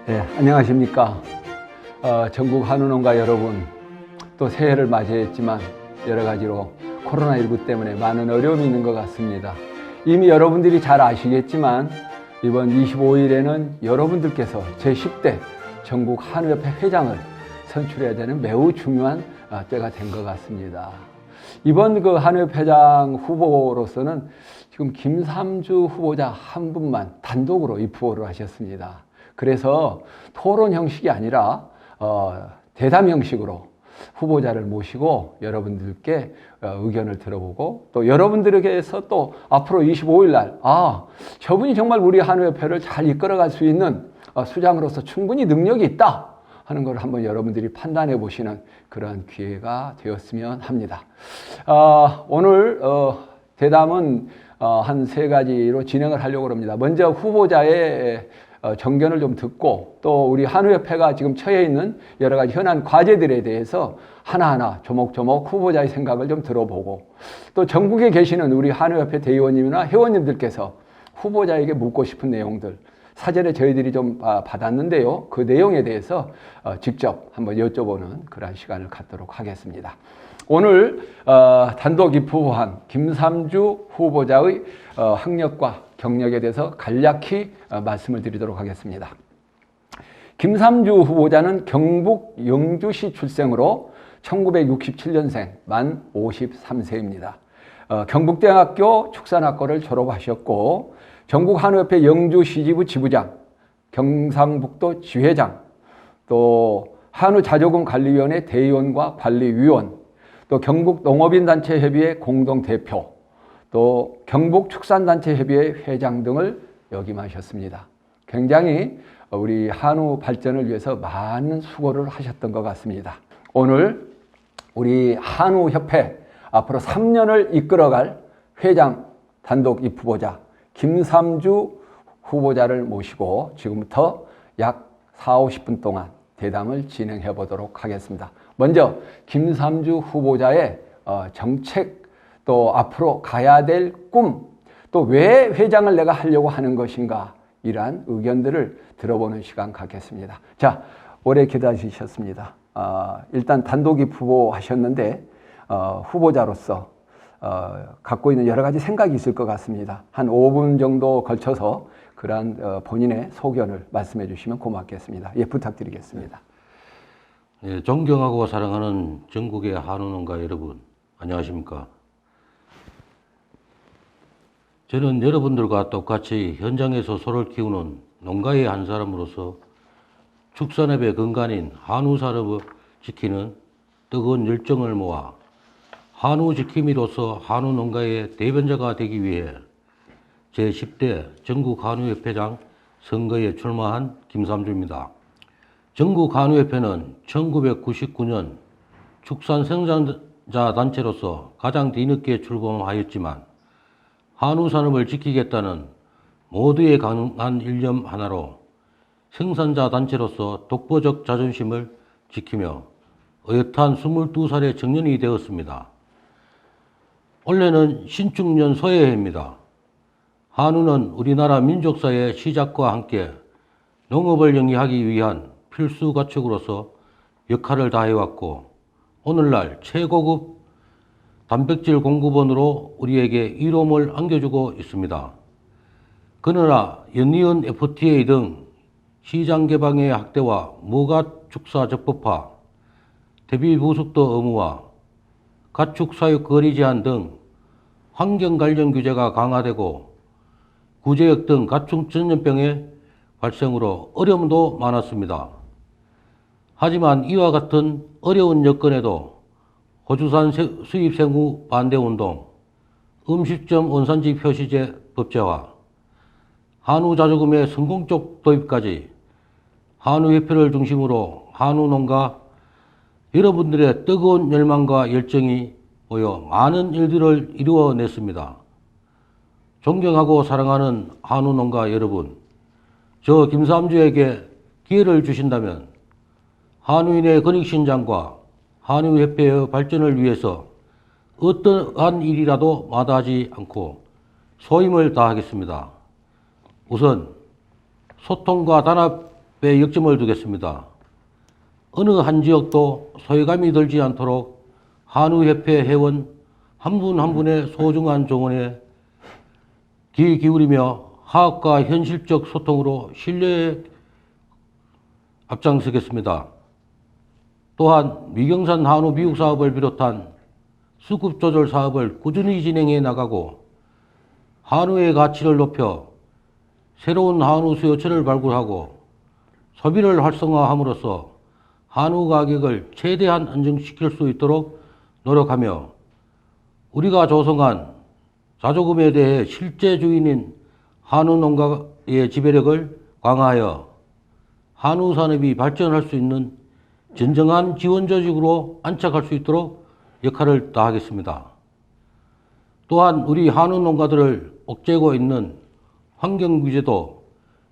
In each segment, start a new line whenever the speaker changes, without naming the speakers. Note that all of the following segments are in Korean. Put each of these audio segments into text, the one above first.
안녕하십니까. 전국 한우농가 여러분, 또 새해를 맞이했지만 여러 가지로 코로나19 때문에 많은 어려움이 있는 것 같습니다. 이미 여러분들이 잘 아시겠지만 이번 25일에는 여러분들께서 제10대 전국 한우협회 회장을 선출해야 되는 매우 중요한 때가 된 것 같습니다. 이번 그 한우협회 회장 후보로서는 지금 김삼주 후보자 한 분만 단독으로 입후보를 하셨습니다. 그래서 토론 형식이 아니라 대담 형식으로 후보자를 모시고 여러분들께 의견을 들어보고 또 여러분들에게서 또 앞으로 25일 날 저분이 정말 우리 한우협회를 잘 이끌어갈 수 있는 수장으로서 충분히 능력이 있다 하는 걸 한번 여러분들이 판단해 보시는 그런 기회가 되었으면 합니다. 오늘 대담은 한 세 가지로 진행을 하려고 합니다. 먼저 후보자의 정견을 좀 듣고 또 우리 한우협회가 지금 처해 있는 여러 가지 현안 과제들에 대해서 하나하나 조목조목 후보자의 생각을 좀 들어보고 또 전국에 계시는 우리 한우협회 대의원님이나 회원님들께서 후보자에게 묻고 싶은 내용들 사전에 저희들이 좀 받았는데요. 그 내용에 대해서 직접 한번 여쭤보는 그런 시간을 갖도록 하겠습니다. 오늘 단독 입후보한 김삼주 후보자의 학력과 경력에 대해서 간략히 말씀을 드리도록 하겠습니다. 김삼주 후보자는 경북 영주시 출생으로 1967년생 만 53세입니다. 경북대학교 축산학과를 졸업하셨고 전국한우협회 영주시지부 지부장, 경상북도 지회장, 또 한우자조금관리위원회 대의원과 관리위원, 또 경북농업인단체협의회 공동대표, 또 경북축산단체협의회 회장 등을 역임하셨습니다. 굉장히 우리 한우 발전을 위해서 많은 수고를 하셨던 것 같습니다. 오늘 우리 한우협회 앞으로 3년을 이끌어갈 회장 단독 입후보자 김삼주 후보자를 모시고 지금부터 약 40-50분 동안 대담을 진행해 보도록 하겠습니다. 먼저 김삼주 후보자의 정책 또 앞으로 가야 될 꿈, 또 왜 회장을 내가 하려고 하는 것인가 이러한 의견들을 들어보는 시간 갖겠습니다. 자, 오래 기다리셨습니다. 일단 단독 입후보 하셨는데 후보자로서 갖고 있는 여러 가지 생각이 있을 것 같습니다. 한 5분 정도 걸쳐서 그러한 본인의 소견을 말씀해 주시면 고맙겠습니다. 부탁드리겠습니다.
네, 존경하고 사랑하는 전국의 한우농가 여러분, 안녕하십니까? 저는 여러분들과 똑같이 현장에서 소를 키우는 농가의 한 사람으로서 축산업의 근간인 한우 산업을 지키는 뜨거운 열정을 모아 한우 지킴이로서 한우 농가의 대변자가 되기 위해 제10대 전국 한우협회장 선거에 출마한 김삼주입니다. 전국 한우협회는 1999년 축산 생산자 단체로서 가장 뒤늦게 출범하였지만 한우 산업을 지키겠다는 모두의 강한 일념 하나로 생산자 단체로서 독보적 자존심을 지키며 어엿한 22살의 청년이 되었습니다. 올해는 신축년 소해입니다. 한우는 우리나라 민족사의 시작과 함께 농업을 영위하기 위한 필수 가축으로서 역할을 다해왔고 오늘날 최고급 단백질 공급원으로 우리에게 이로움을 안겨주고 있습니다. 그러나 연이은 FTA 등 시장 개방의 확대와 무가 축사 적법화, 대비 부속도 의무화, 가축 사육 거리 제한 등 환경 관련 규제가 강화되고 구제역 등 가축 전염병의 발생으로 어려움도 많았습니다. 하지만 이와 같은 어려운 여건에도 호주산 수입 생후 반대 운동, 음식점 원산지 표시제 법제화, 한우 자조금의 성공적 도입까지 한우협회를 중심으로 한우농가 여러분들의 뜨거운 열망과 열정이 모여 많은 일들을 이루어냈습니다. 존경하고 사랑하는 한우농가 여러분, 저 김삼주에게 기회를 주신다면 한우인의 권익신장과 한우협회의 발전을 위해서 어떠한 일이라도 마다하지 않고 소임을 다하겠습니다. 우선 소통과 단합 역점을 두겠습니다. 어느 한 지역도 소외감이 들지 않도록 한우협회 회원 한 분 한 분의 소중한 조언에 귀 기울이며 화합과 현실적 소통으로 신뢰에 앞장서겠습니다. 또한 미경산 한우 미육 사업을 비롯한 수급 조절 사업을 꾸준히 진행해 나가고 한우의 가치를 높여 새로운 한우 수요처를 발굴하고 소비를 활성화함으로써 한우 가격을 최대한 안정시킬 수 있도록 노력하며 우리가 조성한 자조금에 대해 실제 주인인 한우 농가의 지배력을 강화하여 한우 산업이 발전할 수 있는 진정한 지원 조직으로 안착할 수 있도록 역할을 다하겠습니다. 또한 우리 한우 농가들을 옥죄고 있는 환경 규제도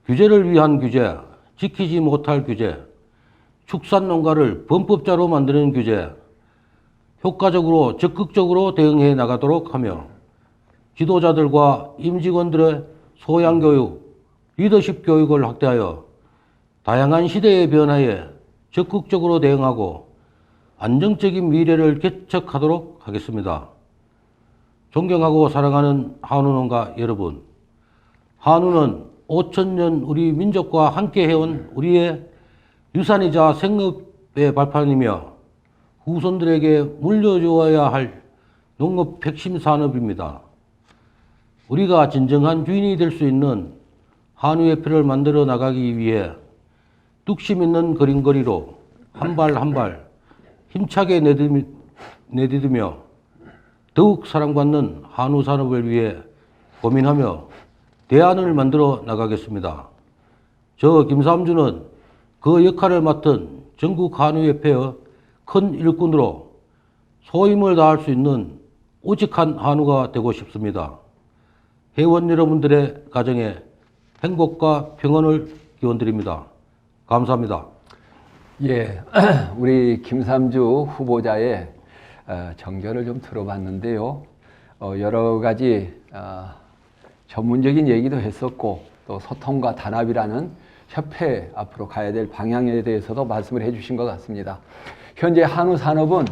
규제를 위한 규제, 지키지 못할 규제, 축산 농가를 범법자로 만드는 규제, 효과적으로 적극적으로 대응해 나가도록 하며 지도자들과 임직원들의 소양 교육, 리더십 교육을 확대하여 다양한 시대의 변화에 적극적으로 대응하고 안정적인 미래를 개척하도록 하겠습니다. 존경하고 사랑하는 한우 농가 여러분, 한우는 5천년 우리 민족과 함께 해온 우리의 유산이자 생업의 발판이며 후손들에게 물려주어야 할 농업 핵심 산업입니다. 우리가 진정한 주인이 될 수 있는 한우협회를 만들어 나가기 위해 뚝심 있는 걸음걸이로 한 발 한 발 힘차게 내디디며 더욱 사랑받는 한우 산업을 위해 고민하며 대안을 만들어 나가겠습니다. 저 김삼주는 그 역할을 맡은 전국 한우협회의 큰 일꾼으로 소임을 다할 수 있는 오직한 한우가 되고 싶습니다. 회원 여러분들의 가정에 행복과 평안을 기원드립니다. 감사합니다.
예, 우리 김삼주 후보자의 정견을 좀 들어봤는데요. 여러 가지 전문적인 얘기도 했었고 또 소통과 단합이라는 협회 앞으로 가야 될 방향에 대해서도 말씀을 해주신 것 같습니다. 현재 한우 산업은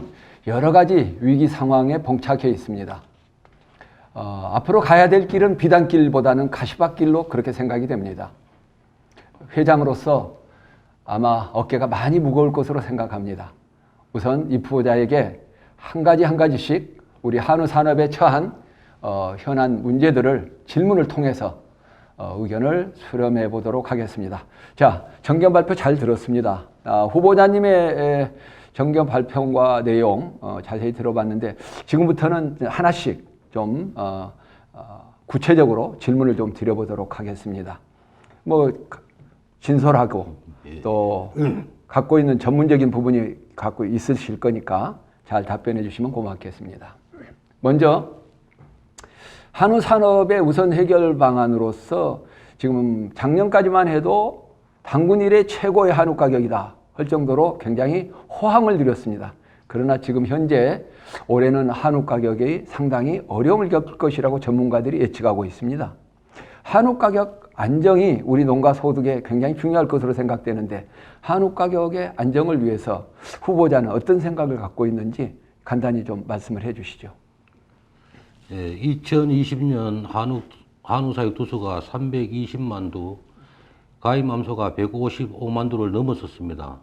여러 가지 위기 상황에 봉착해 있습니다. 앞으로 가야 될 길은 비단길보다는 가시밭길로 그렇게 생각이 됩니다. 회장으로서 아마 어깨가 많이 무거울 것으로 생각합니다. 우선 이 후보자에게 한 가지씩 우리 한우 산업에 처한 현안 문제들을 질문을 통해서 의견을 수렴해 보도록 하겠습니다. 자, 정견 발표 잘 들었습니다. 후보자님의 정견 발표와 내용 자세히 들어봤는데 지금부터는 하나씩 좀 구체적으로 질문을 좀 드려보도록 하겠습니다. 뭐 진솔하고 또 갖고 있는 전문적인 부분이 갖고 있으실 거니까 잘 답변해 주시면 고맙겠습니다. 먼저 한우 산업의 우선 해결 방안으로서 지금 작년까지만 해도 단군 이래 최고의 한우 가격이다 할 정도로 굉장히 호황을 누렸습니다. 그러나 지금 현재 올해는 한우 가격이 상당히 어려움을 겪을 것이라고 전문가들이 예측하고 있습니다. 한우 가격 안정이 우리 농가 소득에 굉장히 중요할 것으로 생각되는데 한우 가격의 안정을 위해서 후보자는 어떤 생각을 갖고 있는지 간단히 좀 말씀을 해 주시죠.
2020년 한우 사육 두수가 320만 두, 가임 암소가 155만 두를 넘었었습니다.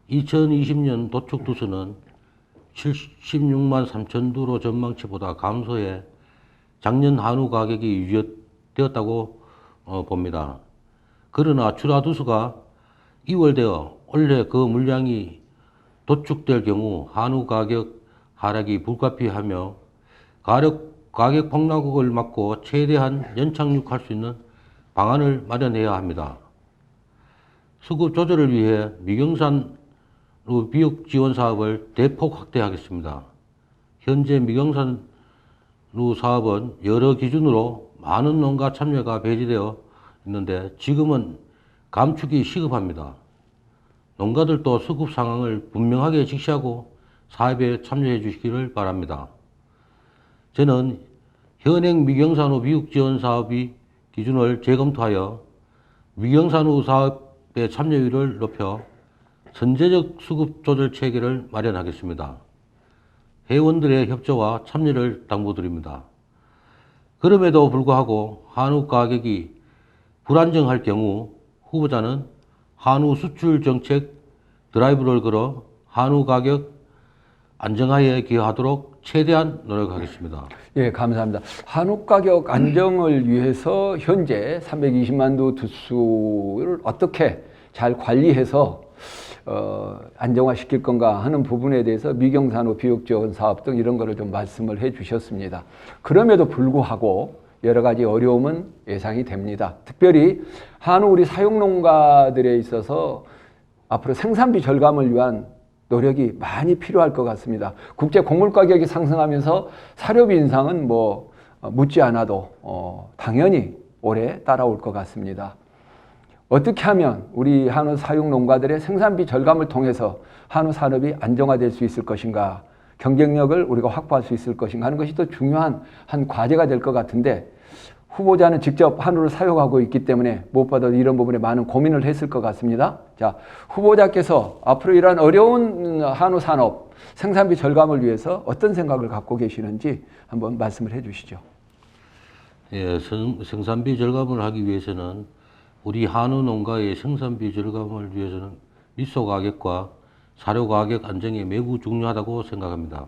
2020년 도축 두수는 76만 3천 두로 전망치보다 감소해 작년 한우 가격이 유지되었다고 봅니다. 그러나 출하 두수가 2월 되어 올해 그 물량이 도축될 경우 한우 가격 하락이 불가피하며 가격 폭락을 막고 최대한 연착륙할 수 있는 방안을 마련해야 합니다. 수급 조절을 위해 미경산 미육 지원 사업을 대폭 확대하겠습니다. 현재 미경산 사업은 여러 기준으로 많은 농가 참여가 배제되어 있는데 지금은 감축이 시급합니다. 농가들도 수급 상황을 분명하게 직시하고 사업에 참여해 주시기를 바랍니다. 저는 현행 미경산후 미육 지원 사업의 기준을 재검토하여 미경산후 사업에 협회 참여율을 높여 선제적 수급 조절 체계를 마련하겠습니다. 회원들의 협조와 참여를 당부드립니다. 그럼에도 불구하고 한우 가격이 불안정할 경우 후보자는 한우 수출 정책 드라이브를 걸어 한우 가격 안정화에 기여하도록 최대한 노력하겠습니다.
예, 감사합니다. 한우 가격 안정을 위해서 현재 320만 두 두수를 어떻게 잘 관리해서 안정화시킬 건가 하는 부분에 대해서 미경산후 비육지원 사업 등 이런 거를 좀 말씀을 해 주셨습니다. 그럼에도 불구하고 여러 가지 어려움은 예상이 됩니다. 특별히 한우 우리 사육농가들에 있어서 앞으로 생산비 절감을 위한 노력이 많이 필요할 것 같습니다. 국제 곡물 가격이 상승하면서 사료비 인상은 묻지 않아도 당연히 올해 따라올 것 같습니다. 어떻게 하면 우리 한우 사육 농가들의 생산비 절감을 통해서 한우 산업이 안정화될 수 있을 것인가, 경쟁력을 우리가 확보할 수 있을 것인가 하는 것이 더 중요한 한 과제가 될 것 같은데, 후보자는 직접 한우를 사육하고 있기 때문에 무엇보다도 이런 부분에 많은 고민을 했을 것 같습니다. 자, 후보자께서 앞으로 이러한 어려운 한우 산업 생산비 절감을 위해서 어떤 생각을 갖고 계시는지 한번 말씀을 해 주시죠.
예, 생산비 절감을 하기 위해서는 우리 한우 농가의 생산비 절감을 위해서는 미소 가격과 사료 가격 안정이 매우 중요하다고 생각합니다.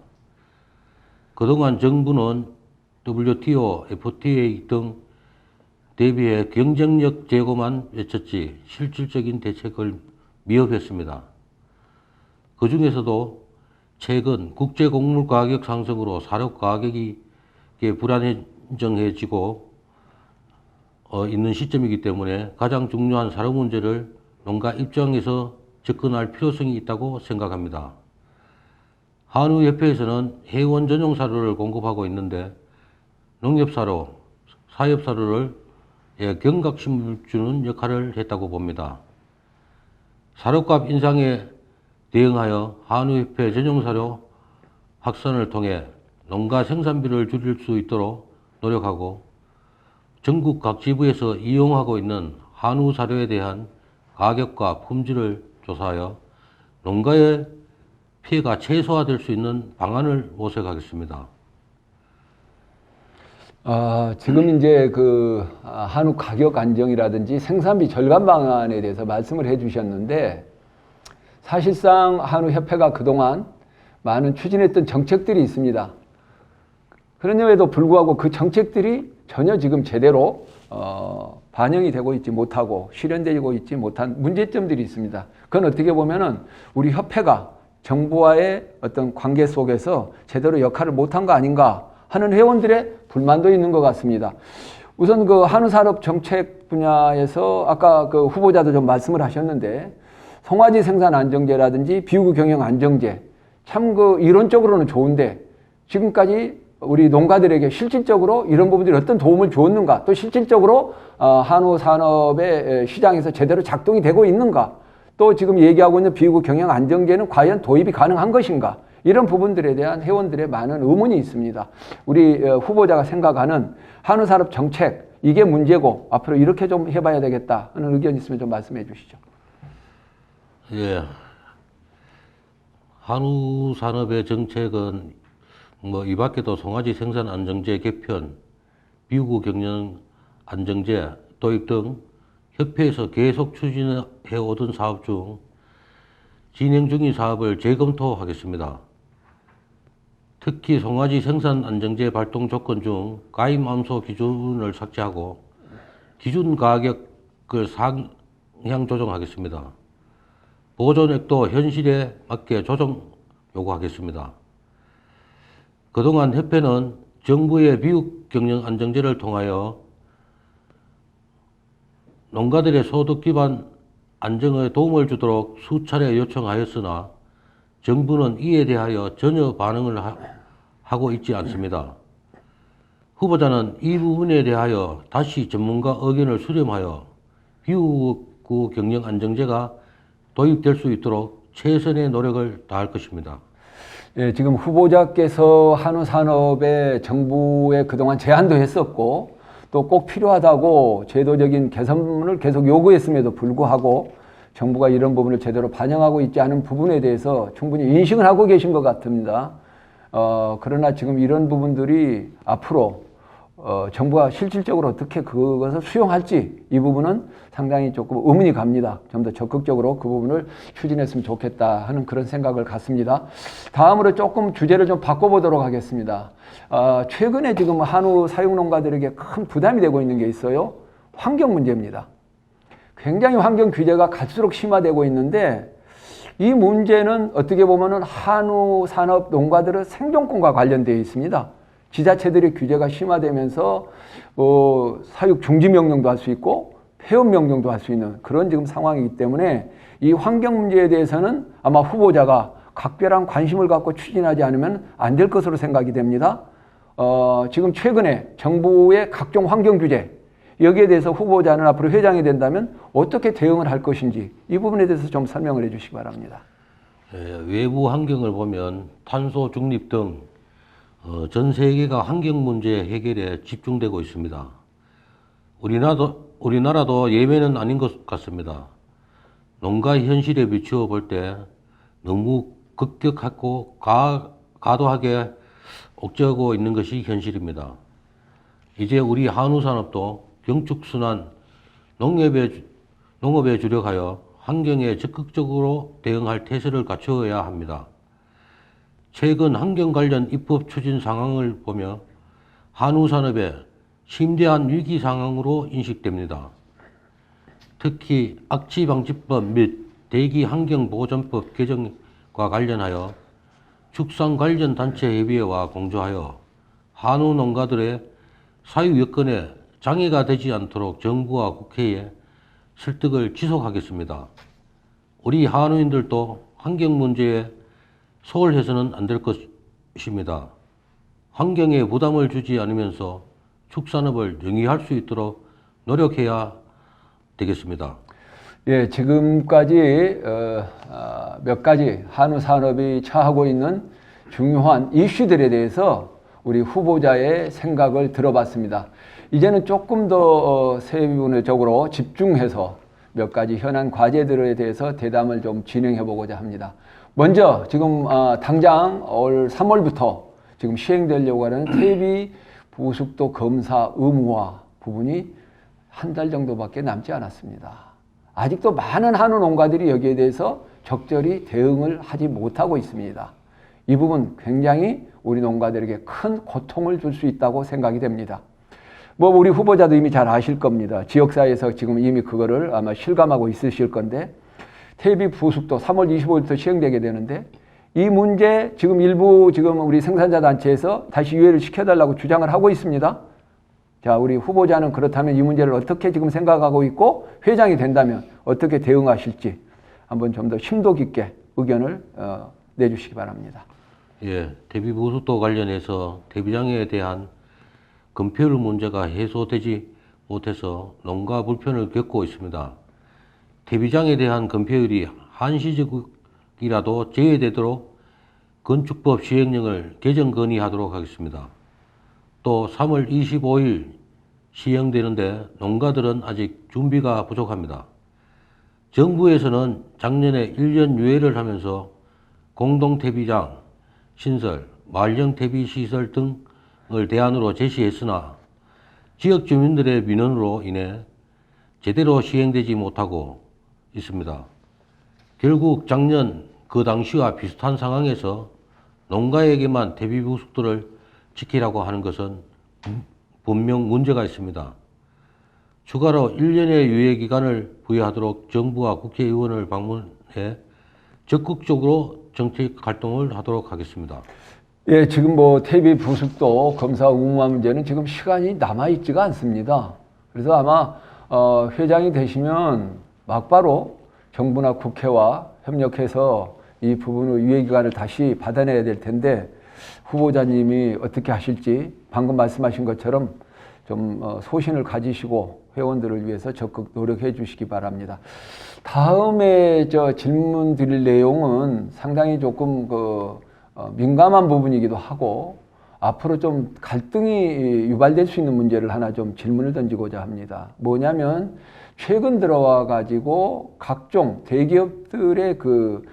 그동안 정부는 WTO, FTA 등 대비해 경쟁력 제고만 외쳤지 실질적인 대책을 미흡했습니다. 그 중에서도 최근 국제 곡물 가격 상승으로 사료 가격이 불안정해지고 있는 시점이기 때문에 가장 중요한 사료 문제를 농가 입장에서 접근할 필요성이 있다고 생각합니다. 한우협회에서는 회원 전용 사료를 공급하고 있는데 농협사료, 사협사료를 경각심을 주는 역할을 했다고 봅니다. 사료값 인상에 대응하여 한우협회 전용사료 확산을 통해 농가 생산비를 줄일 수 있도록 노력하고 전국 각 지부에서 이용하고 있는 한우 사료에 대한 가격과 품질을 조사하여 농가의 피해가 최소화될 수 있는 방안을 모색하겠습니다.
지금 이제 한우 가격 안정이라든지 생산비 절감 방안에 대해서 말씀을 해 주셨는데, 사실상 한우협회가 그동안 많은 추진했던 정책들이 있습니다. 그럼에도 불구하고 그 정책들이 전혀 지금 제대로 반영이 되고 있지 못하고 실현되고 있지 못한 문제점들이 있습니다. 그건 어떻게 보면은 우리 협회가 정부와의 어떤 관계 속에서 제대로 역할을 못한 거 아닌가 하는 회원들의 불만도 있는 것 같습니다. 우선 한우산업 정책 분야에서 아까 후보자도 좀 말씀을 하셨는데, 송아지 생산 안정제라든지 비육 경영 안정제, 참 이론적으로는 좋은데 지금까지 우리 농가들에게 실질적으로 이런 부분들이 어떤 도움을 주었는가, 또 실질적으로 한우 산업의 시장에서 제대로 작동이 되고 있는가, 또 지금 얘기하고 있는 비육 경영 안정제는 과연 도입이 가능한 것인가, 이런 부분들에 대한 회원들의 많은 의문이 있습니다. 우리 후보자가 생각하는 한우 산업 정책, 이게 문제고 앞으로 이렇게 좀 해봐야 되겠다 하는 의견 있으면 좀 말씀해 주시죠.
예, 한우 산업의 정책은 이 밖에도 송아지 생산 안정제 개편, 비구 경영 안정제 도입 등 협회에서 계속 추진해 오던 사업 중 진행 중인 사업을 재검토하겠습니다. 특히 송아지 생산 안정제 발동 조건 중 가입 암소 기준을 삭제하고 기준 가격을 상향 조정하겠습니다. 보존액도 현실에 맞게 조정 요구하겠습니다. 그동안 협회는 정부의 비육 경영 안정제를 통하여 농가들의 소득 기반 안정에 도움을 주도록 수차례 요청하였으나 정부는 이에 대하여 전혀 반응을 하고 있지 않습니다. 후보자는 이 부분에 대하여 다시 전문가 의견을 수렴하여 비육 경영 안정제가 도입될 수 있도록 최선의 노력을 다할 것입니다.
예, 지금 후보자께서 한우 산업에 정부에 그동안 제안도 했었고 또 꼭 필요하다고 제도적인 개선을 계속 요구했음에도 불구하고 정부가 이런 부분을 제대로 반영하고 있지 않은 부분에 대해서 충분히 인식을 하고 계신 것 같습니다. 그러나 지금 이런 부분들이 앞으로 정부가 실질적으로 어떻게 그것을 수용할지 이 부분은 상당히 조금 의문이 갑니다. 좀 더 적극적으로 그 부분을 추진했으면 좋겠다 하는 그런 생각을 갖습니다. 다음으로 조금 주제를 좀 바꿔보도록 하겠습니다. 최근에 지금 한우 사육농가들에게 큰 부담이 되고 있는 게 있어요. 환경 문제입니다. 굉장히 환경 규제가 갈수록 심화되고 있는데 이 문제는 어떻게 보면은 한우 산업 농가들의 생존권과 관련되어 있습니다. 지자체들의 규제가 심화되면서 사육 중지 명령도 할 수 있고 폐업 명령도 할 수 있는 그런 지금 상황이기 때문에 이 환경 문제에 대해서는 아마 후보자가 각별한 관심을 갖고 추진하지 않으면 안 될 것으로 생각이 됩니다. 지금 최근에 정부의 각종 환경 규제 여기에 대해서 후보자는 앞으로 회장이 된다면 어떻게 대응을 할 것인지 이 부분에 대해서 좀 설명을 해 주시기 바랍니다.
외부 환경을 보면 탄소 중립 등 전 세계가 환경 문제 해결에 집중되고 있습니다. 우리나라도 예외는 아닌 것 같습니다. 농가 현실에 비추어 볼 때 너무 급격하고 과도하게 억제하고 있는 것이 현실입니다. 이제 우리 한우 산업도 경축순환 농업에 주력하여 환경에 적극적으로 대응할 태세를 갖추어야 합니다. 최근 환경 관련 입법 추진 상황을 보며 한우 산업의 심대한 위기 상황으로 인식됩니다. 특히 악취방지법 및 대기환경보전법 개정과 관련하여 축산 관련 단체 협의회와 공조하여 한우 농가들의 사육 여건에 장애가 되지 않도록 정부와 국회에 설득을 지속하겠습니다. 우리 한우인들도 환경 문제에 소홀해서는 안 될 것입니다. 환경에 부담을 주지 않으면서 축산업을 영위할 수 있도록 노력해야 되겠습니다.
예, 지금까지 몇 가지 한우 산업이 처하고 있는 중요한 이슈들에 대해서 우리 후보자의 생각을 들어봤습니다. 이제는 조금 더 세부적으로 집중해서 몇 가지 현안 과제들에 대해서 대담을 좀 진행해 보고자 합니다. 먼저 지금 당장 올 3월부터 지금 시행되려고 하는 퇴비 부숙도 검사 의무화 부분이 한 달 정도밖에 남지 않았습니다. 아직도 많은 한우 농가들이 여기에 대해서 적절히 대응을 하지 못하고 있습니다. 이 부분 굉장히 우리 농가들에게 큰 고통을 줄 수 있다고 생각이 됩니다. 우리 후보자도 이미 잘 아실 겁니다. 지역사회에서 지금 이미 그거를 아마 실감하고 있으실 건데 퇴비 부숙도 3월 25일부터 시행되게 되는데 이 문제 지금 일부 지금 우리 생산자 단체에서 다시 유예를 시켜달라고 주장을 하고 있습니다. 자, 우리 후보자는 그렇다면 이 문제를 어떻게 지금 생각하고 있고 회장이 된다면 어떻게 대응하실지 한번 좀 더 심도 깊게 의견을 내주시기 바랍니다.
예, 퇴비 부숙도 관련해서 퇴비장애에 대한 검표율 문제가 해소되지 못해서 농가 불편을 겪고 있습니다. 퇴비장에 대한 검표율이 한시적이라도 제외되도록 건축법 시행령을 개정 건의하도록 하겠습니다. 또 3월 25일 시행되는데 농가들은 아직 준비가 부족합니다. 정부에서는 작년에 1년 유예를 하면서 공동퇴비장 신설, 말령 퇴비시설 등을 대안으로 제시했으나 지역 주민들의 민원으로 인해 제대로 시행되지 못하고 있습니다. 결국 작년 그 당시와 비슷한 상황에서 농가에게만 퇴비 부숙도를 지키라고 하는 것은 분명 문제가 있습니다. 추가로 1년의 유예 기간을 부여하도록 정부와 국회의원을 방문해 적극적으로 정책 활동을 하도록 하겠습니다.
예, 지금 퇴비 부숙도 검사 의무화 문제는 지금 시간이 남아있지가 않습니다. 그래서 아마 회장이 되시면 막바로 정부나 국회와 협력해서 이 부분의 유예 기간을 다시 받아내야 될 텐데 후보자님이 어떻게 하실지 방금 말씀하신 것처럼 좀 소신을 가지시고 회원들을 위해서 적극 노력해 주시기 바랍니다. 다음에 질문 드릴 내용은 상당히 조금 민감한 부분이기도 하고 앞으로 좀 갈등이 유발될 수 있는 문제를 하나 좀 질문을 던지고자 합니다. 뭐냐면 최근 들어와 가지고 각종 대기업들의 그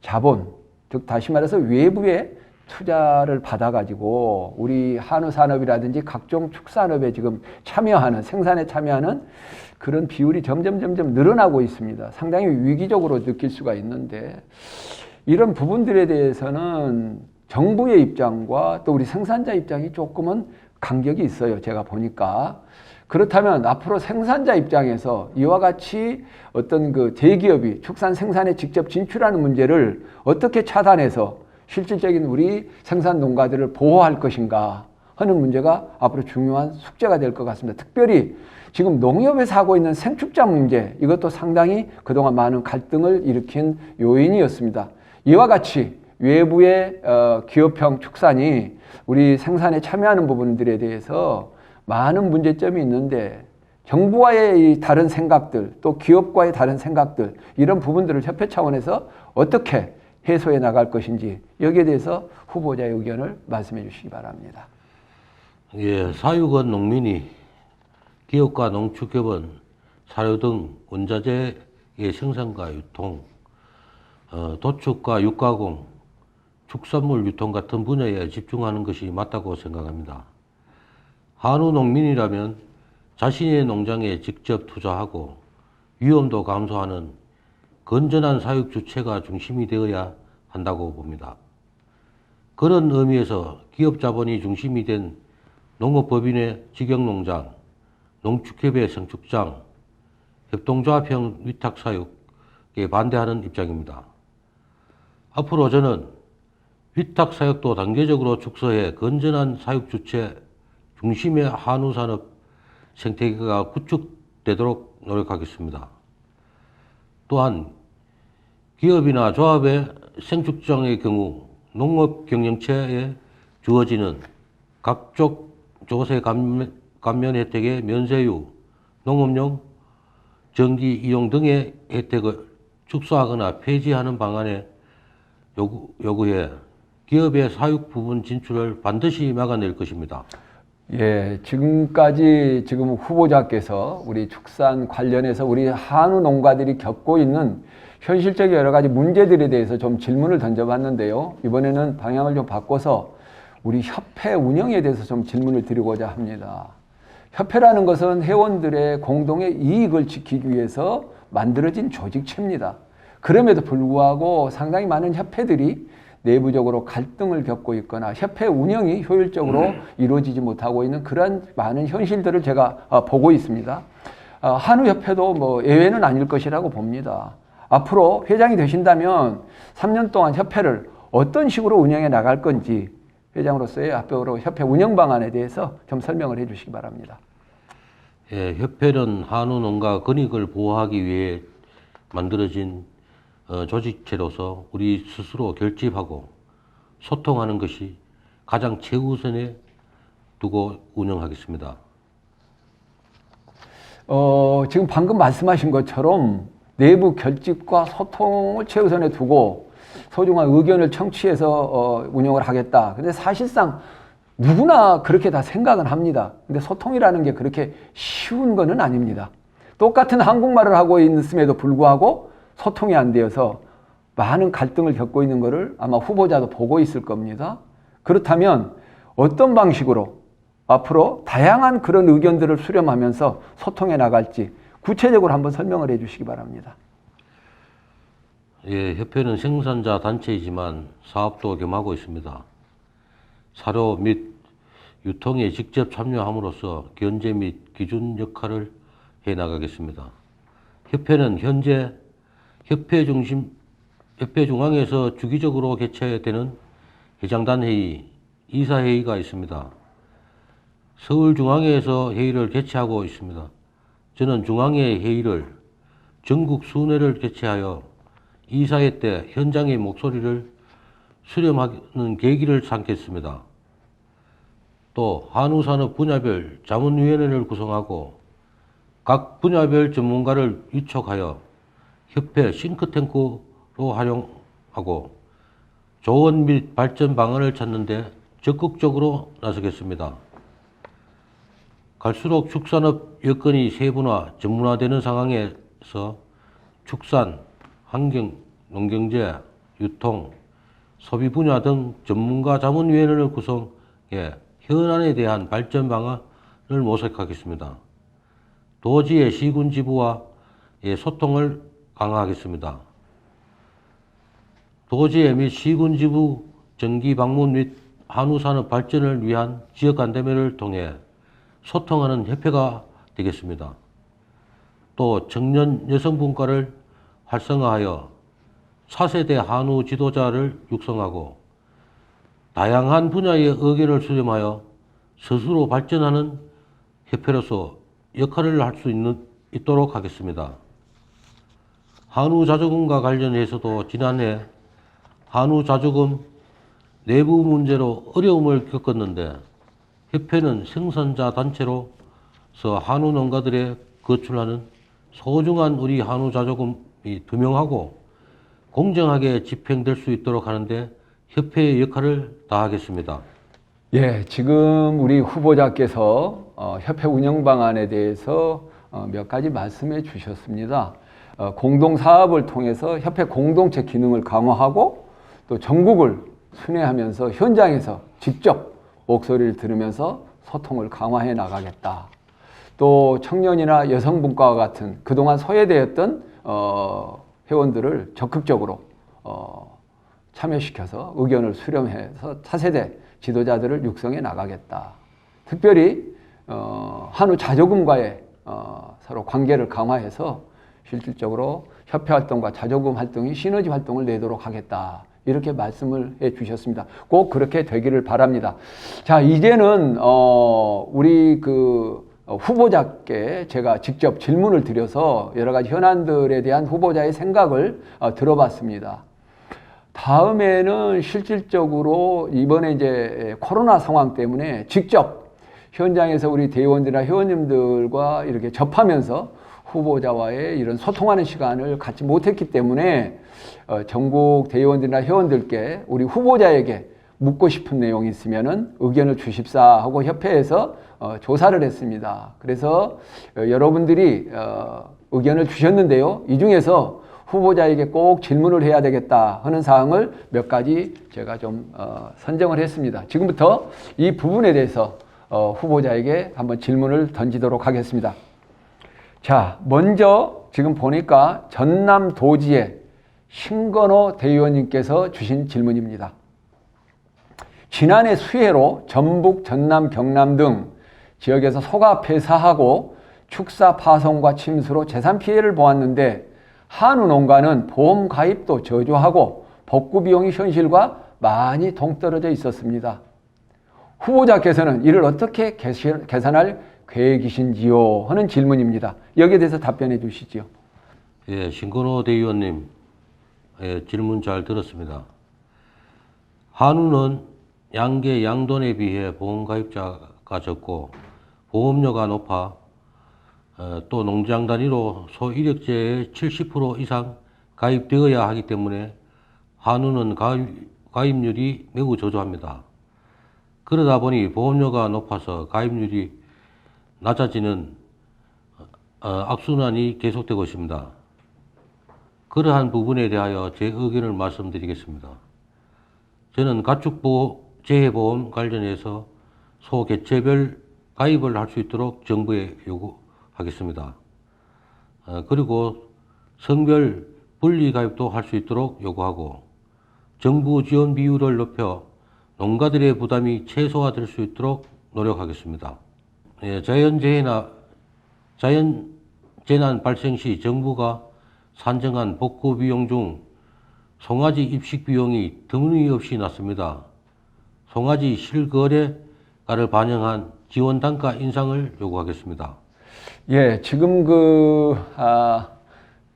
자본, 즉 다시 말해서 외부의 투자를 받아가지고 우리 한우 산업이라든지 각종 축산업에 지금 참여하는, 생산에 참여하는 그런 비율이 점점 늘어나고 있습니다. 상당히 위기적으로 느낄 수가 있는데 이런 부분들에 대해서는 정부의 입장과 또 우리 생산자 입장이 조금은 간격이 있어요. 제가 보니까. 그렇다면 앞으로 생산자 입장에서 이와 같이 어떤 그 대기업이 축산 생산에 직접 진출하는 문제를 어떻게 차단해서 실질적인 우리 생산 농가들을 보호할 것인가 하는 문제가 앞으로 중요한 숙제가 될 것 같습니다. 특별히 지금 농협에서 하고 있는 생축장 문제, 이것도 상당히 그동안 많은 갈등을 일으킨 요인이었습니다. 이와 같이 외부의 기업형 축산이 우리 생산에 참여하는 부분들에 대해서 많은 문제점이 있는데 정부와의 이 다른 생각들, 또 기업과의 다른 생각들, 이런 부분들을 협회 차원에서 어떻게 해소해 나갈 것인지 여기에 대해서 후보자의 의견을 말씀해 주시기 바랍니다.
예, 사육원 농민이 기업과 농축협은 사료 등 원자재의 생산과 유통, 도축과 육가공, 축산물 유통 같은 분야에 집중하는 것이 맞다고 생각합니다. 한우 농민이라면 자신의 농장에 직접 투자하고 위험도 감소하는 건전한 사육 주체가 중심이 되어야 한다고 봅니다. 그런 의미에서 기업 자본이 중심이 된 농업법인의 직영농장, 농축협의 생축장, 협동조합형 위탁사육에 반대하는 입장입니다. 앞으로 저는 위탁사육도 단계적으로 축소해 건전한 사육 주체 중심의 한우산업 생태계가 구축되도록 노력하겠습니다. 또한 기업이나 조합의 생축장의 경우 농업경영체에 주어지는 각종 조세 감면 혜택의 면세유, 농업용 전기 이용 등의 혜택을 축소하거나 폐지하는 방안에 요구해 기업의 사육 부분 진출을 반드시 막아낼 것입니다.
예, 지금까지 지금 후보자께서 우리 축산 관련해서 우리 한우 농가들이 겪고 있는 현실적 여러 가지 문제들에 대해서 좀 질문을 던져봤는데요. 이번에는 방향을 좀 바꿔서 우리 협회 운영에 대해서 좀 질문을 드리고자 합니다. 협회라는 것은 회원들의 공동의 이익을 지키기 위해서 만들어진 조직체입니다. 그럼에도 불구하고 상당히 많은 협회들이 내부적으로 갈등을 겪고 있거나 협회 운영이 효율적으로 이루어지지 못하고 있는 그런 많은 현실들을 제가 보고 있습니다. 한우협회도 뭐 예외는 아닐 것이라고 봅니다. 앞으로 회장이 되신다면 3년 동안 협회를 어떤 식으로 운영해 나갈 건지 회장으로서의 앞으로 협회 운영 방안에 대해서 좀 설명을 해 주시기 바랍니다.
예, 협회는 한우 농가 권익을 보호하기 위해 만들어진 조직체로서 우리 스스로 결집하고 소통하는 것이 가장 최우선에 두고 운영하겠습니다.
지금 방금 말씀하신 것처럼 내부 결집과 소통을 최우선에 두고 소중한 의견을 청취해서 운영을 하겠다. 근데 사실상 누구나 그렇게 다 생각은 합니다. 근데 소통이라는 게 그렇게 쉬운 거는 아닙니다. 똑같은 한국말을 하고 있음에도 불구하고 소통이 안 되어서 많은 갈등을 겪고 있는 것을 아마 후보자도 보고 있을 겁니다. 그렇다면 어떤 방식으로 앞으로 다양한 그런 의견들을 수렴하면서 소통해 나갈지 구체적으로 한번 설명을 해 주시기 바랍니다.
예, 협회는 생산자 단체이지만 사업도 겸하고 있습니다. 사료 및 유통에 직접 참여함으로써 견제 및 기준 역할을 해 나가겠습니다. 협회는 현재 협회 중앙에서 주기적으로 개최되는 회장단 회의, 이사회의가 있습니다. 서울중앙회에서 회의를 개최하고 있습니다. 저는 중앙회 회의를 전국 순회를 개최하여 이사회 때 현장의 목소리를 수렴하는 계기를 삼겠습니다. 또 한우산업 분야별 자문위원회를 구성하고 각 분야별 전문가를 위촉하여 협회 싱크탱크로 활용하고 조언 및 발전 방안을 찾는 데 적극적으로 나서겠습니다. 갈수록 축산업 여건이 세분화, 전문화되는 상황에서 축산, 환경, 농경제, 유통, 소비 분야 등 전문가 자문위원회를 구성해 현안에 대한 발전 방안을 모색하겠습니다. 도지의 시군지부와의 소통을 강화하겠습니다. 도지회 및 시군지부 정기 방문 및 한우산업 발전을 위한 지역 간담회를 통해 소통하는 협회가 되겠습니다. 또 청년 여성분과를 활성화하여 차세대 한우 지도자를 육성하고 다양한 분야의 의견을 수렴하여 스스로 발전하는 협회로서 역할을 할 수 있도록 하겠습니다. 한우 자조금과 관련해서도 지난해 한우 자조금 내부 문제로 어려움을 겪었는데 협회는 생산자 단체로서 한우 농가들의 거출하는 소중한 우리 한우 자조금이 투명하고 공정하게 집행될 수 있도록 하는데 협회의 역할을 다하겠습니다.
예, 지금 우리 후보자께서 협회 운영 방안에 대해서 몇 가지 말씀해 주셨습니다. 공동사업을 통해서 협회 공동체 기능을 강화하고 또 전국을 순회하면서 현장에서 직접 목소리를 들으면서 소통을 강화해 나가겠다. 또 청년이나 여성분과와 같은 그동안 소외되었던 회원들을 적극적으로 참여시켜서 의견을 수렴해서 차세대 지도자들을 육성해 나가겠다. 특별히 한우 자조금과의 서로 관계를 강화해서 실질적으로 협회 활동과 자조금 활동이 시너지 활동을 내도록 하겠다. 이렇게 말씀을 해 주셨습니다. 꼭 그렇게 되기를 바랍니다. 자, 이제는 우리 후보자께 제가 직접 질문을 드려서 여러 가지 현안들에 대한 후보자의 생각을 들어봤습니다. 다음에는 실질적으로 이번에 이제 코로나 상황 때문에 직접 현장에서 우리 대의원들이나 회원님들과 이렇게 접하면서 후보자와의 이런 소통하는 시간을 갖지 못했기 때문에 전국 대의원들이나 회원들께 우리 후보자에게 묻고 싶은 내용이 있으면은 의견을 주십사 하고 협회에서 조사를 했습니다. 그래서 여러분들이 의견을 주셨는데요. 이 중에서 후보자에게 꼭 질문을 해야 되겠다 하는 사항을 몇 가지 제가 좀 선정을 했습니다. 지금부터 이 부분에 대해서 후보자에게 한번 질문을 던지도록 하겠습니다. 자, 먼저 지금 보니까 전남도지의 신건호 대의원님께서 주신 질문입니다. 지난해 수해로 전북, 전남, 경남 등 지역에서 소가 폐사하고 축사 파손과 침수로 재산 피해를 보았는데 한우 농가는 보험 가입도 저조하고 복구 비용이 현실과 많이 동떨어져 있었습니다. 후보자께서는 이를 어떻게 개선할 계획이신지요? 하는 질문입니다. 여기에 대해서 답변해 주시죠.
예, 신건호 대의원님 질문 잘 들었습니다. 한우는 양계 양돈에 비해 보험 가입자가 적고 보험료가 높아 또 농장 단위로 소 이력제의 70% 이상 가입되어야 하기 때문에 한우는 가입률이 매우 저조합니다. 그러다 보니 보험료가 높아서 가입률이 낮아지는 악순환이 계속되고 있습니다. 그러한 부분에 대하여 제 의견을 말씀드리겠습니다. 저는 가축재해보험 관련해서 소 개체별 가입을 할 수 있도록 정부에 요구하겠습니다. 그리고 성별 분리 가입도 할 수 있도록 요구하고 정부 지원 비율을 높여 농가들의 부담이 최소화될 수 있도록 노력하겠습니다. 자연재난 발생 시 정부가 산정한 복구 비용 중 송아지 입식 비용이 터무니없이 낮습니다. 송아지 실거래가를 반영한 지원 단가 인상을 요구하겠습니다.
예, 지금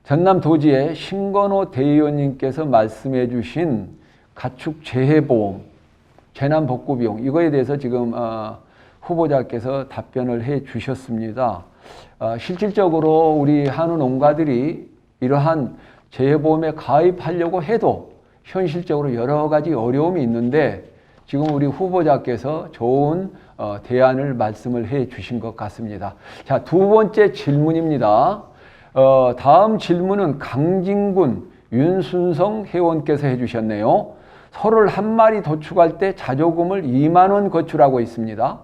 전남도지의 신건호 대의원님께서 말씀해 주신 가축재해보험, 재난복구비용 이거에 대해서 지금 후보자께서 답변을 해 주셨습니다. 실질적으로 우리 한우 농가들이 이러한 재해보험에 가입하려고 해도 현실적으로 여러 가지 어려움이 있는데 지금 우리 후보자께서 좋은 대안을 말씀을 해 주신 것 같습니다. 자, 두 번째 질문입니다. 다음 질문은 강진군 윤순성 회원께서 해주셨네요. 소를 한 마리 도축할 때 자조금을 2만 원 거출하고 있습니다.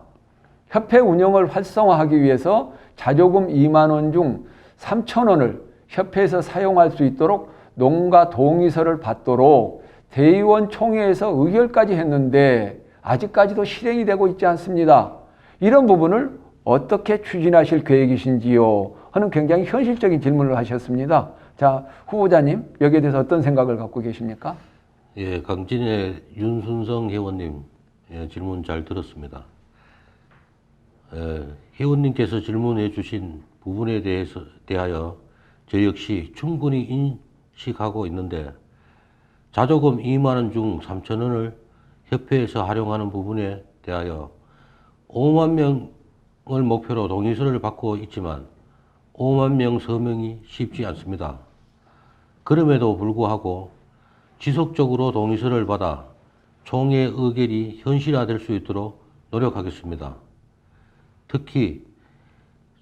협회 운영을 활성화하기 위해서 자조금 2만 원 중 3천 원을 협회에서 사용할 수 있도록 농가 동의서를 받도록 대의원 총회에서 의결까지 했는데 아직까지도 실행이 되고 있지 않습니다. 이런 부분을 어떻게 추진하실 계획이신지요? 하는 굉장히 현실적인 질문을 하셨습니다. 자, 후보자님, 여기에 대해서 어떤 생각을 갖고 계십니까?
예, 강진의 윤순성 회원님 질문 잘 들었습니다. 회원님께서 질문해 주신 부분에 대하여 저 역시 충분히 인식하고 있는데 자조금 2만 원 중 3천 원을 협회에서 활용하는 부분에 대하여 5만 명을 목표로 동의서를 받고 있지만 5만 명 서명이 쉽지 않습니다. 그럼에도 불구하고 지속적으로 동의서를 받아 총회 의결이 현실화될 수 있도록 노력하겠습니다. 특히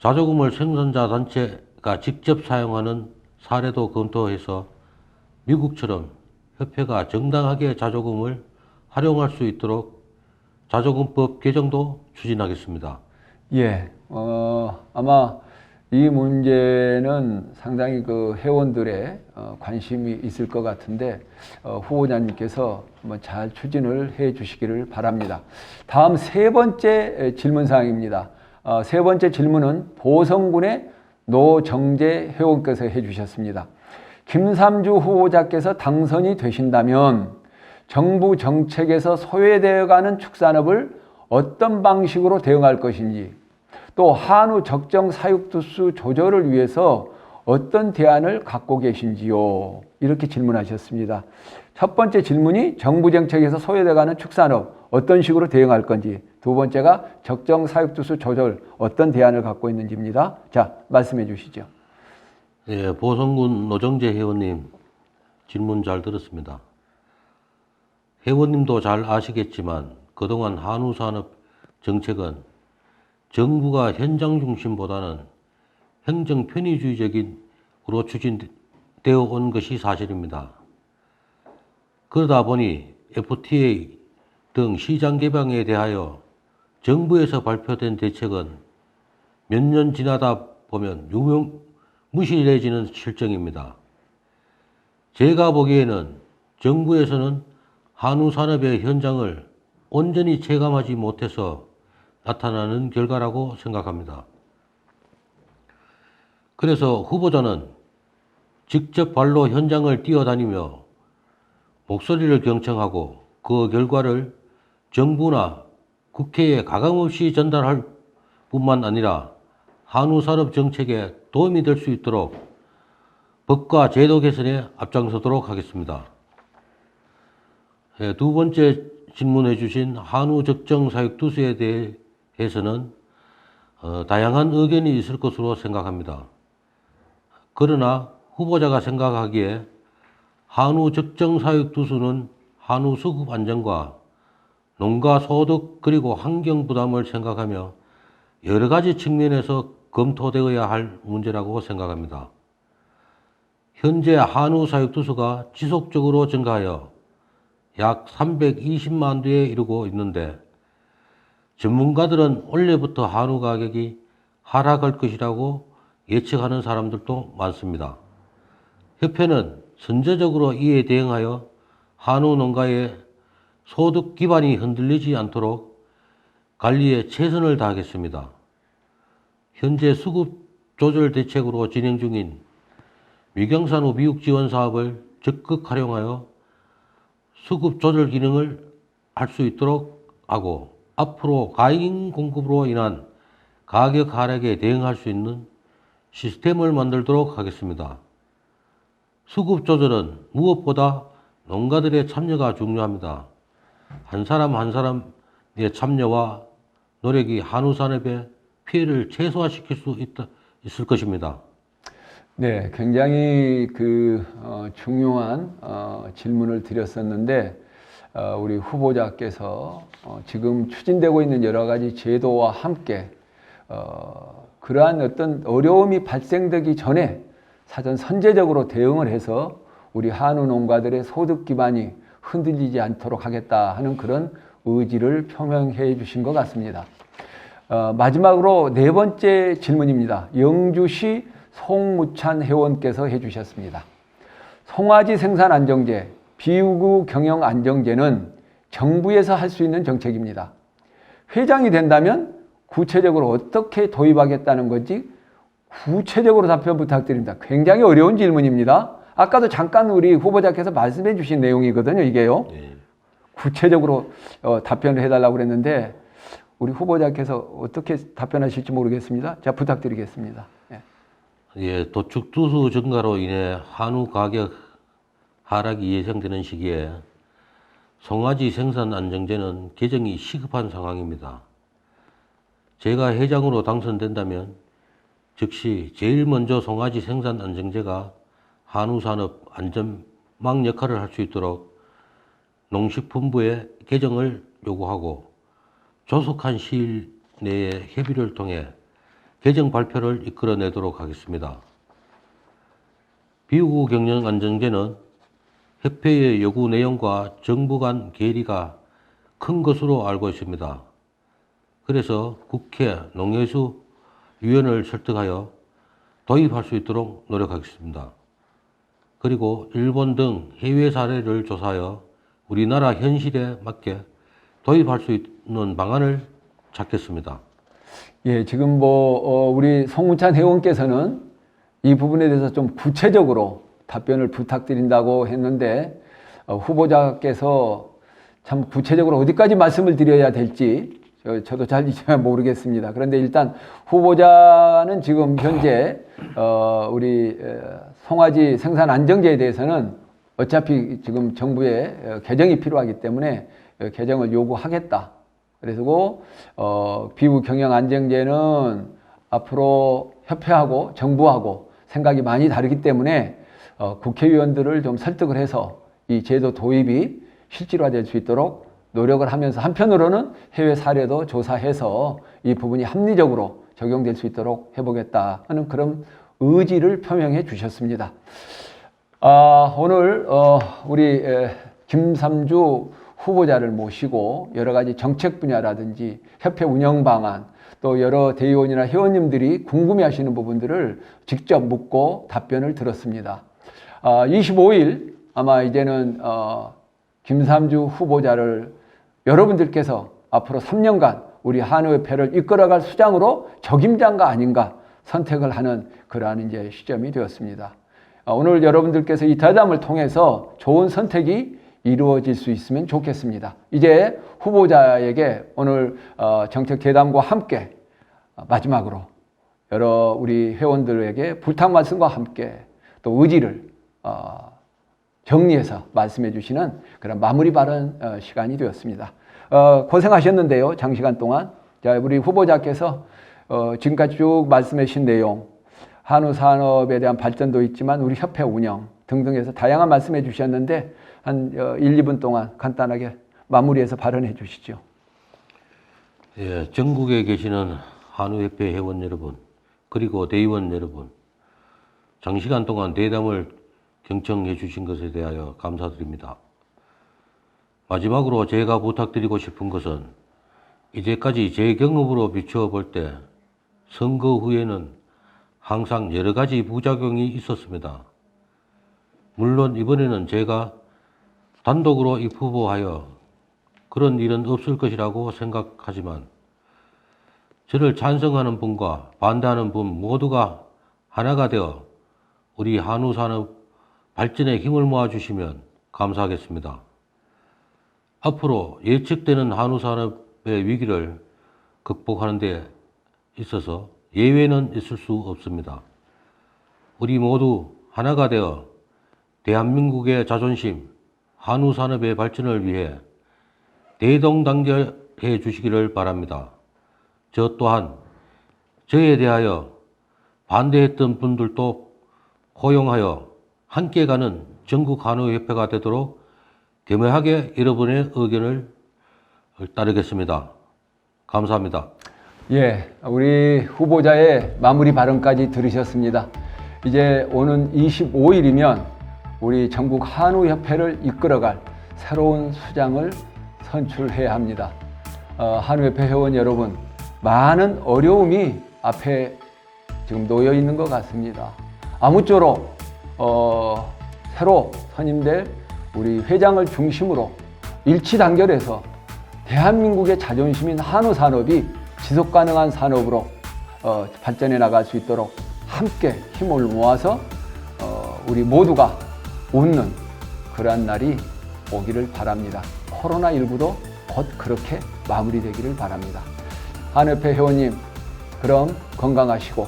자조금을 생산자 단체가 직접 사용하는 사례도 검토해서 미국처럼 협회가 정당하게 자조금을 활용할 수 있도록 자조금법 개정도 추진하겠습니다.
예, 아마 이 문제는 상당히 그 회원들의 관심이 있을 것 같은데 후보자님께서 한번 잘 추진을 해 주시기를 바랍니다. 다음 세 번째 질문 사항입니다. 세 번째 질문은 보성군의 노정재 회원께서 해 주셨습니다. 김삼주 후보자께서 당선이 되신다면 정부 정책에서 소외되어가는 축산업을 어떤 방식으로 대응할 것인지, 또 한우 적정 사육두수 조절을 위해서 어떤 대안을 갖고 계신지요? 이렇게 질문하셨습니다. 첫 번째 질문이 정부 정책에서 소외되어가는 축산업 어떤 식으로 대응할 건지, 두 번째가 적정 사육두수 조절 어떤 대안을 갖고 있는지입니다. 자, 말씀해 주시죠.
예, 보성군 노정재 회원님 질문 잘 들었습니다. 회원님도 잘 아시겠지만 그동안 한우산업 정책은 정부가 현장 중심보다는 행정 편의주의적으로 추진되어 온 것이 사실입니다. 그러다 보니 FTA 등 시장 개방에 대하여 정부에서 발표된 대책은 몇 년 지나다 보면 무시해지는 실정입니다. 제가 보기에는 정부에서는 한우 산업의 현장을 온전히 체감하지 못해서 나타나는 결과라고 생각합니다. 그래서 후보자는 직접 발로 현장을 뛰어다니며 목소리를 경청하고 그 결과를 정부나 국회에 가감없이 전달할 뿐만 아니라 한우 산업 정책에 도움이 될 수 있도록 법과 제도 개선에 앞장서도록 하겠습니다. 두 번째 질문해 주신 한우 적정 사육 두수에 대해서는 다양한 의견이 있을 것으로 생각합니다. 그러나 후보자가 생각하기에 한우 적정 사육 두수는 한우 수급 안정과 농가 소득 그리고 환경 부담을 생각하며 여러 가지 측면에서 검토되어야 할 문제라고 생각합니다. 현재 한우 사육 두수가 지속적으로 증가하여 약 320만 대에 이르고 있는데 전문가들은 올해부터 한우 가격이 하락할 것이라고 예측하는 사람들도 많습니다. 협회는 선제적으로 이에 대응하여 한우 농가의 소득 기반이 흔들리지 않도록 관리에 최선을 다하겠습니다. 현재 수급 조절 대책으로 진행 중인 미경산후 미육 지원 사업을 적극 활용하여 수급 조절 기능을 할 수 있도록 하고 앞으로 과잉 공급으로 인한 가격 하락에 대응할 수 있는 시스템을 만들도록 하겠습니다. 수급 조절은 무엇보다 농가들의 참여가 중요합니다. 한 사람 한 사람의 참여와 노력이 한우 산업의 피해를 최소화시킬 수 있을 것입니다.
네, 굉장히 중요한 질문을 드렸었는데 우리 후보자께서 지금 추진되고 있는 여러 가지 제도와 함께 그러한 어떤 어려움이 발생되기 전에 사전 선제적으로 대응을 해서 우리 한우 농가들의 소득 기반이 흔들리지 않도록 하겠다 하는 그런 의지를 표명해 주신 것 같습니다. 마지막으로 네 번째 질문입니다. 영주시 송무찬 회원께서 해주셨습니다. 송아지 생산 안정제, 비우구 경영 안정제는 정부에서 할 수 있는 정책입니다. 회장이 된다면 구체적으로 어떻게 도입하겠다는 건지 구체적으로 답변 부탁드립니다. 굉장히 어려운 질문입니다. 아까도 잠깐 우리 후보자께서 말씀해 주신 내용이거든요, 이게요.
예.
구체적으로 답변을 해달라고 그랬는데 우리 후보자께서 어떻게 답변하실지 모르겠습니다. 제가 부탁드리겠습니다. 예.
예, 도축두수 증가로 인해 한우 가격 하락이 예상되는 시기에 송아지 생산 안정제는 개정이 시급한 상황입니다. 제가 회장으로 당선된다면 즉시 제일 먼저 송아지 생산 안정제가 한우 산업 안전망 역할을 할 수 있도록 농식품부에 개정을 요구하고 조속한 시일 내에 협의를 통해 개정 발표를 이끌어내도록 하겠습니다. 비우구 경영 안정제는 협회의 요구 내용과 정부 간 괴리가 큰 것으로 알고 있습니다. 그래서 국회 농해수 위원회를 설득하여 도입할 수 있도록 노력하겠습니다. 그리고 일본 등 해외 사례를 조사하여 우리나라 현실에 맞게 도입할 수 있는 방안을 찾겠습니다.
예, 지금 우리 송무찬 회원께서는 이 부분에 대해서 좀 구체적으로 답변을 부탁드린다고 했는데, 후보자께서 참 구체적으로 어디까지 말씀을 드려야 될지 저도 잘 모르겠습니다. 그런데 일단 후보자는 지금 현재 우리 송아지 생산 안정제에 대해서는 어차피 지금 정부의 개정이 필요하기 때문에 개정을 요구하겠다. 그리고 비우 경영 안정제는 앞으로 협회하고 정부하고 생각이 많이 다르기 때문에 국회의원들을 좀 설득을 해서 이 제도 도입이 실질화될 수 있도록 노력을 하면서 한편으로는 해외 사례도 조사해서 이 부분이 합리적으로 적용될 수 있도록 해보겠다 하는 그런 의지를 표명해 주셨습니다. 오늘 우리 김삼주 후보자를 모시고 여러 가지 정책 분야라든지 협회 운영 방안 또 여러 대의원이나 회원님들이 궁금해하시는 부분들을 직접 묻고 답변을 들었습니다. 25일 아마 이제는 김삼주 후보자를 여러분들께서 앞으로 3년간 우리 한우협회를 이끌어갈 수장으로 적임자인가 아닌가 선택을 하는 그러한 이제 시점이 되었습니다. 오늘 여러분들께서 이 대담을 통해서 좋은 선택이 이루어질 수 있으면 좋겠습니다. 이제 후보자에게 오늘 정책 대담과 함께 마지막으로 여러 우리 회원들에게 부탁 말씀과 함께 또 의지를 정리해서 말씀해 주시는 그런 마무리 발언 시간이 되었습니다. 고생하셨는데요. 장시간 동안. 자, 우리 후보자께서 지금까지 쭉 말씀해 주신 내용, 한우 산업에 대한 발전도 있지만 우리 협회 운영 등등해서 다양한 말씀해 주셨는데 한 1, 2분 동안 간단하게 마무리해서 발언해 주시죠.
예, 전국에 계시는 한우협회 회원 여러분, 그리고 대의원 여러분, 장시간 동안 대담을 경청해 주신 것에 대하여 감사드립니다. 마지막으로 제가 부탁드리고 싶은 것은 이제까지 제 경험으로 비추어 볼 때 선거 후에는 항상 여러 가지 부작용이 있었습니다. 물론 이번에는 제가 단독으로 입후보하여 그런 일은 없을 것이라고 생각하지만 저를 찬성하는 분과 반대하는 분 모두가 하나가 되어 우리 한우산업 발전에 힘을 모아주시면 감사하겠습니다. 앞으로 예측되는 한우산업의 위기를 극복하는 데 있어서 예외는 있을 수 없습니다. 우리 모두 하나가 되어 대한민국의 자존심, 한우산업의 발전을 위해 대동단결해 주시기를 바랍니다. 저 또한 저에 대하여 반대했던 분들도 포용하여 함께 가는 전국 한우협회가 되도록 겸허하게 여러분의 의견을 따르겠습니다. 감사합니다.
예, 우리 후보자의 마무리 발언까지 들으셨습니다. 이제 오는 25일이면 우리 전국 한우협회를 이끌어갈 새로운 수장을 선출해야 합니다. 한우협회 회원 여러분, 많은 어려움이 앞에 지금 놓여 있는 것 같습니다. 아무쪼록 새로 선임될 우리 회장을 중심으로 일치단결해서 대한민국의 자존심인 한우 산업이 지속 가능한 산업으로 발전해 나갈 수 있도록 함께 힘을 모아서 우리 모두가 웃는 그러한 날이 오기를 바랍니다. 코로나19도 곧 그렇게 마무리되기를 바랍니다. 한우협회 회원님, 그럼 건강하시고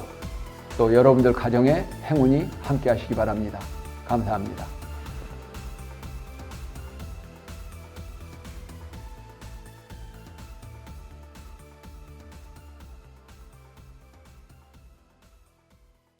또 여러분들 가정의 행운이 함께 하시기 바랍니다. 감사합니다.